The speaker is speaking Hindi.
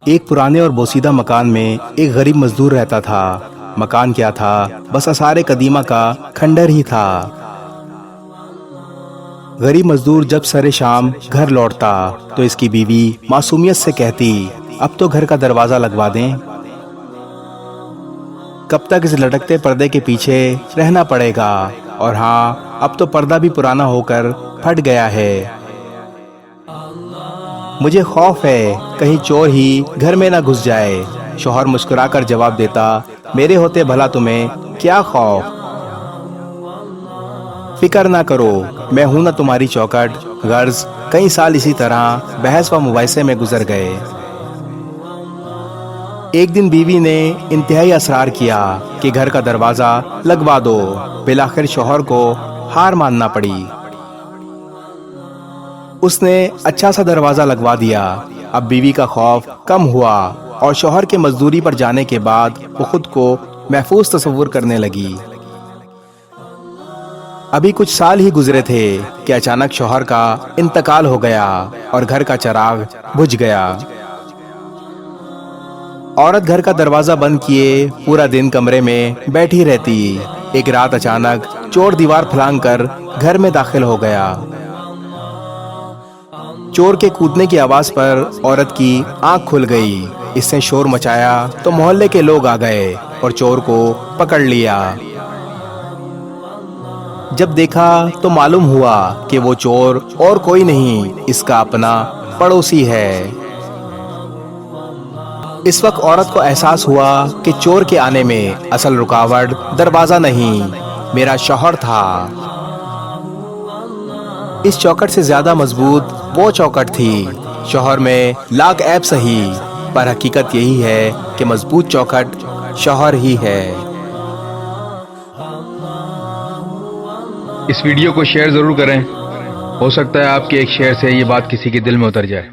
एक पुराने और बोसीदा मकान में एक गरीब मजदूर रहता था। मकान क्या था, बस आसारे कदीमा का खंडर ही था। गरीब मजदूर जब सरे शाम घर लौटता तो इसकी बीवी मासूमियत से कहती, अब तो घर का दरवाजा लगवा दें। कब तक इस लटकते पर्दे के पीछे रहना पड़ेगा। और हाँ, अब तो पर्दा भी पुराना होकर फट गया है। मुझे खौफ है कहीं चोर ही घर में ना घुस जाए। शौहर मुस्कुराकर जवाब देता, मेरे होते भला तुम्हें क्या खौफ। फिक्र ना करो, मैं हूं ना तुम्हारी चौखट। गर्ज कई साल इसी तरह बहस व मुबाहिसे में गुजर गए। एक दिन बीवी ने इंतहाई असरार किया कि घर का दरवाजा लगवा दो। बिलाखिर शौहर को हार मानना पड़ी। उसने अच्छा सा दरवाजा लगवा दिया। अब बीवी का खौफ कम हुआ और शौहर के मजदूरी पर जाने के बाद वो खुद को महफूज तस्वुर करने लगी। अभी कुछ साल ही गुजरे थे कि अचानक शौहर का इंतकाल हो गया और घर का चिराग बुझ गया। औरत घर का दरवाजा बंद किए पूरा दिन कमरे में बैठी रहती। एक रात अचानक चोर दीवार फलांग कर घर में दाखिल हो गया। चोर के कूदने की आवाज पर औरत की आंख खुल गई। इसने शोर मचाया तो मोहल्ले के लोग आ गए और चोर को पकड़ लिया। जब देखा तो मालूम हुआ कि वो चोर और कोई नहीं, इसका अपना पड़ोसी है। इस वक्त औरत को एहसास हुआ कि चोर के आने में असल रुकावट दरवाजा नहीं, मेरा शौहर था। इस चौखट से ज्यादा मजबूत वो चौखट थी। शौहर में लाख ऐब सही, पर हकीकत यही है कि मजबूत चौखट शौहर ही है। इस वीडियो को शेयर जरूर करें। हो सकता है आपके एक शेयर से ये बात किसी के दिल में उतर जाए।